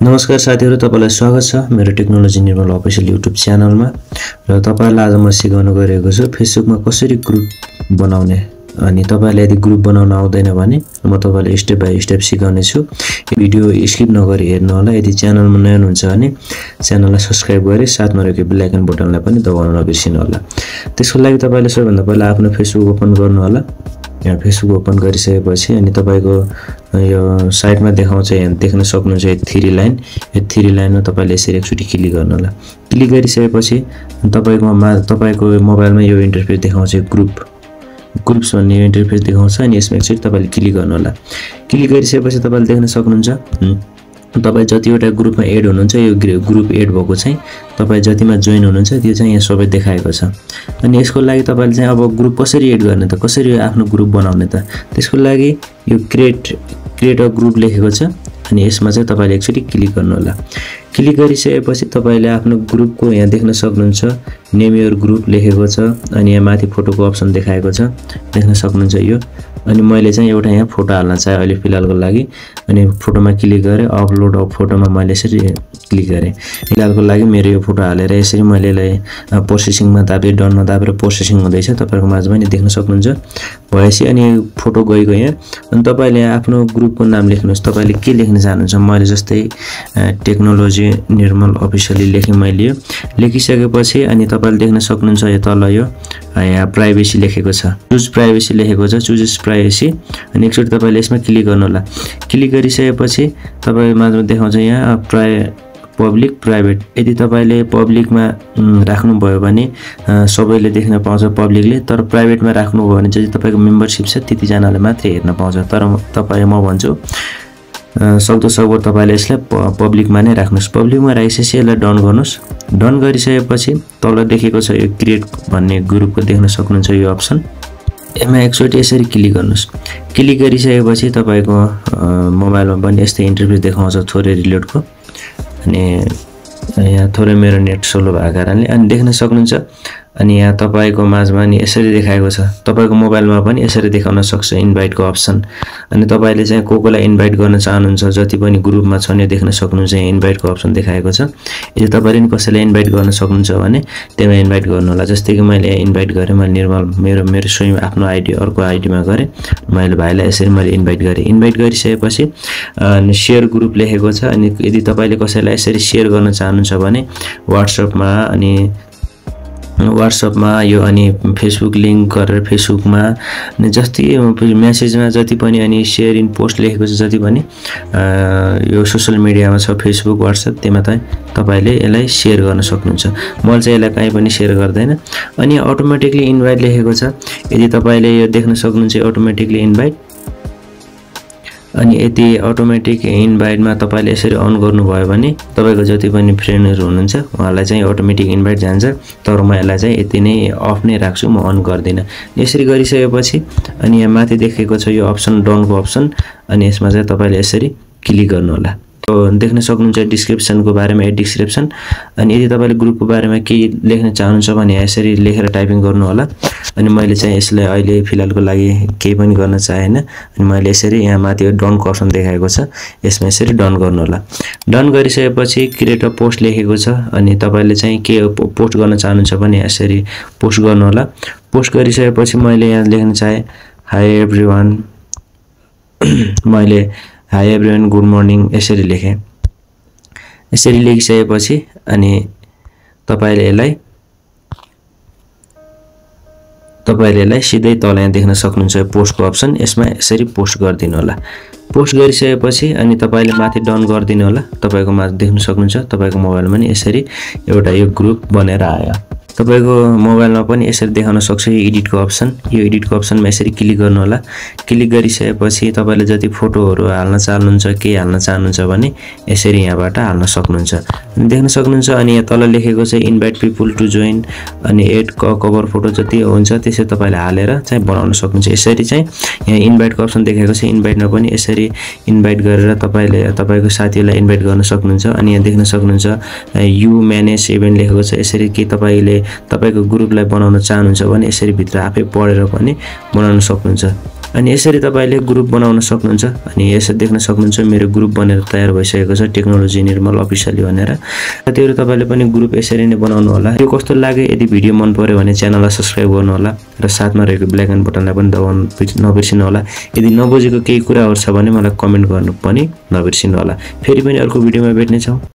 नमस्कार साथीहरु, तपाईलाई स्वागत छ मेरो टेक्नोलोजी निर्मल अफिसियल युट्युब च्यानलमा। र तपाईलाई आज म सिकाउन गएको छु फेसबुकमा कसरी ग्रुप बनाउने। अनि तपाईलाई यदि ग्रुप बनाउन आउँदैन भने म तपाईलाई स्टेप बाइ स्टेप सिकाउने छु। भिडियो स्किप नगरी हेर्नु होला। यदि च्यानलमा नयाँ हुनुहुन्छ भने च्यानललाई सब्स्क्राइब गरी साथमा रहेको बेल आइकन बटनलाई पनि दबाउन नबिर्सिनु होला। त्यसको लागि तपाईले सबैभन्दा पहिला आफ्नो फेसबुक ओपन गर्नु होला। यहाँ फेसबुक ओपन गरिसकेपछि अनि तपाईको यो साइडमा देखाउँछ, यहाँ देख्न सक्नुहुन्छ यो थ्री लाइन। यो थ्री लाइनमा तपाईले यसरी एकचोटी क्लिक गर्नु होला। क्लिक गरिसकेपछि तपाईको मोबाइलमा यो इन्टरफेस देखाउँछ ग्रुप्स भन्ने इन्टरफेस देखाउँछ। अनि यसमा एकचोटी तपाईले क्लिक गर्नु होला। क्लिक गरिसकेपछि तपाईले देख्न सक्नुहुन्छ तपाई जतिवटा ग्रुपमा एड हुनुहुन्छ यो ग्रुप एड भएको चाहिँ तपाई जतिमा जोइन हुनुहुन्छ त्यो चाहिँ यहाँ सबै देखाएको छ। अनि यसको लागि तपाईले चाहिँ अब ग्रुप कसरी एड गर्ने त, कसरी आफ्नो ग्रुप बनाउने त, त्यसको लागि यो क्रिएट अ ग्रुप लेखेको छ। अनि यसमा चाहिँ तपाईले एकचोटी क्लिक गर्नु होला। क्लिक गरिसकेपछि तपाईले आफ्नो ग्रुपको यहाँ देख्न सक्नुहुन्छ नेम योर ग्रुप लेखेको छ। अनि यहाँ माथि फोटोको अप्सन देखाएको छ, देख्न सक्नुहुन्छ यो। अनि मैले चाहिँ एउटा यहाँ फोटो हाल्न चाहे अहिले फिलहालको लागि। अनि फोटोमा क्लिक गरे, अपलोड अफ फोटोमा मैले यसरी क्लिक गरे। फिलहालको लागि मेरो यो फोटो हालेर यसरी मैले यसलाई प्रोसेसिङमा दाबे, डनमा दाबेर प्रोसेसिङ हुँदैछ। तपाईहरुको माझमा नि देख्न सक्नुहुन्छ भएपछि अनि फोटो गएको यहाँ। अनि तपाईले आफ्नो ग्रुपको नाम लेख्नुस्, तपाईले के लेख्न चाहनुहुन्छ। मैले जस्तै टेक्नोलोजी निर्मल अफिसियली लेखे मैले यो लेखिसकेपछि अनि तपाईले देख्न सक्नुहुन्छ यो तल यो यहाँ प्राइभेसी लेखेको छ, चुज प्राइभेसी लेखेको छ, चुज प्राइभेसी। अनि एकचोटी तपाईले यसमा क्लिक गर्नु होला। क्लिक गरिसकेपछि तपाईको माझमा देखाउँछ यहाँ पब्लिक प्राइभेट। यदि तपाईले पब्लिकमा राख्नु भयो भने सबैले देख्न पाउँछ पब्लिकले, तर प्राइभेटमा राख्नु भयो भने जति तपाईको मेम्बरशिप छ त्यति जनाले मात्रै हेर्न पाउँछ। तर म भन्छु सक्दो तपाईले यसलाई पब्लिकमा नै राख्नुस्। पब्लिकमा राखिसकेपछि यसलाई डन गर्नुस्। डन गरिसकेपछि तल देखेको छ यो क्रिएट भन्ने ग्रुपको देख्न सक्नुहुन्छ यो अप्सन। यसमा एकचोटी यसरी क्लिक गर्नुस्। क्लिक गरिसकेपछि तपाईको मोबाइलमा पनि यस्तै इन्टरफेस देखाउँछ थोरै रिलोडको। अनि यहाँ थोरै मेरो नेट स्लो भएको कारणले अनि देख्न सक्नुहुन्छ। अनि यहाँ तपाईको माझमा नि यसरी देखाएको छ, तपाईको मोबाइलमा पनि यसरी देखाउन सक्छ इन्भाइटको अप्सन। अनि तपाईले चाहिँ कोलाई इन्भाइट गर्न चाहनुहुन्छ जति पनि ग्रुपमा छन् यो देख्न सक्नुहुन्छ यहाँ इन्भाइटको अप्सन देखाएको छ। यदि तपाईले नि कसैलाई इन्भाइट गर्न सक्नुहुन्छ भने त्यसमा इन्भाइट गर्नु होला। जस्तै कि मैले इन्भाइट गरे, मैले निर्मल मेरो स्वयं आफ्नो आइडी अर्को आइडीमा गरे, मैले भाइलाई यसरी मैले इन्भाइट गरे। इन्भाइट गरिसकेपछि अनि शेयर ग्रुप लेखेको छ। अनि यदि तपाईले कसैलाई यसरी शेयर गर्न चाहनुहुन्छ भने व्हाट्सएपमा यो अनि फेसबुक लिंक गरेर फेसबुकमा अनि जस्तै मेसेजमा जति पनि अनि शेयर इन पोस्ट लेखेको छ जति पनि यो सोशल मिडियामा छ फेसबुक व्हाट्सएप त्यसमा तपाईले यसलाई शेयर गर्न सक्नुहुन्छ। मैले चाहिँ यसलाई कहीँ पनि शेयर गर्दैन। अनि अटोमेटिकली इन्भाइट लेखेको छ। यदि तपाईले यो देख्न सक्नुहुन्छ अटोमेटिकली इन्भाइट। अनि यदि अटोमेटिक इन्भाइटमा तपाईले यसरी अन गर्नुभयो भने तपाईको जति पनि फ्रेन्डहरु हुनुहुन्छ उहाँलाई चाहिँ अटोमेटिक इन्भाइट जान्छ। तर म यसलाई चाहिँ यति नै अफ नै राख्छु, म अन गर्दिन। यसरी गरिसकेपछि अनि यहाँ माथि देखेको छ यो अप्सन डनको अप्सन। अनि यसमा चाहिँ तपाईले यसरी क्लिक गर्नु होला। देख्न सक्नुहुन्छ डिस्क्रिप्सनको बारेमा एड डिस्क्रिप्सन। अनि यदि तपाईले ग्रुपको बारेमा के लेख्न चाहनुहुन्छ भने यसरी लेखेर टाइपिङ गर्नु होला। अनि मैले चाहिँ यसलाई अहिले फिलहालको लागि केही पनि गर्न चाहेन। अनि मैले यसरी यहाँ माथि डनको अप्सन देखाएको छ, यसमा यसरी डन गर्नु होला। डन गरिसकेपछि क्रिएट अ पोस्ट लेखेको छ। अनि तपाईले चाहिँ के पोस्ट गर्न चाहनुहुन्छ भने यसरी पोस्ट गर्नु होला। पोस्ट गरिसकेपछि मैले यहाँ लेख्न चाहे हाई एभ्रीवान, मैले हाई एभ्रीवान गुड मर्निङ यसरी लेखेँ। यसरी लेखिसकेपछि अनि तपाईले यसलाई सिधै तल यहाँ देख्न सक्नुहुन्छ पोस्टको अप्सन, यसमा यसरी पोस्ट गरिदिनु होला। पोस्ट गरिसकेपछि अनि तपाईले माथि डन गरिदिनु होला। तपाईको माथि देख्न सक्नुहुन्छ तपाईको मोबाइलमा नि यसरी एउटा यो ग्रुप बनेर आयो। तपाईको मोबाइलमा पनि यसरी देखाउन सक्छ यो एडिटको अप्सन। यो एडिटको अप्सनमा यसरी क्लिक गर्नु होला। क्लिक गरिसकेपछि तपाईले जति फोटोहरु हाल्न चाहनुहुन्छ के हाल्न चाहनुहुन्छ भने यसरी यहाँबाट हाल्न सक्नुहुन्छ। अनि देख्न सक्नुहुन्छ अनि यहाँ तल लेखेको छ इन्भाइट पिपल टु जोइन। अनि एड कभर फोटो जति हुन्छ त्यसै तपाईले हालेर चाहिँ बनाउन सक्नुहुन्छ। यसरी चाहिँ यहाँ इन्भाइटको अप्सन देखाएको छ, इन्भाइटमा पनि यसरी इन्भाइट गरेर तपाईले तपाईको साथीलाई इन्भाइट गर्न सक्नुहुन्छ। अनि यहाँ देख्न सक्नुहुन्छ यु म्यानेज इभेन्ट लेखेको छ। यसरी के तपाईले तपाईको ग्रुपलाई बनाउन चाहनुहुन्छ भने यसरी भित्र आफै पढेर पनि बनाउन सक्नुहुन्छ। अनि यसरी तपाईले ग्रुप बनाउन सक्नुहुन्छ अनि यसरी देख्न सक्नुहुन्छ मेरो ग्रुप बनेर तयार भइसकेको छ टेक्नोलोजी निर्मल अफिसियली भनेर। साथीहरु तपाईले पनि ग्रुप यसरी नै बनाउनु होला। यो कस्तो लाग्यो यदि भिडियो मन पर्यो भने च्यानललाई सब्स्क्राइब गर्नु होला र साथमा रहेको बेल आइकन बटनलाई पनि दबाउन नबिर्सिनु होला। यदि नबुझेको केही कुराहरु छ भने मलाई कमेन्ट गर्नु पनि नबिर्सिनु होला। फेरि पनि अर्को भिडियोमा भेट्ने छौं।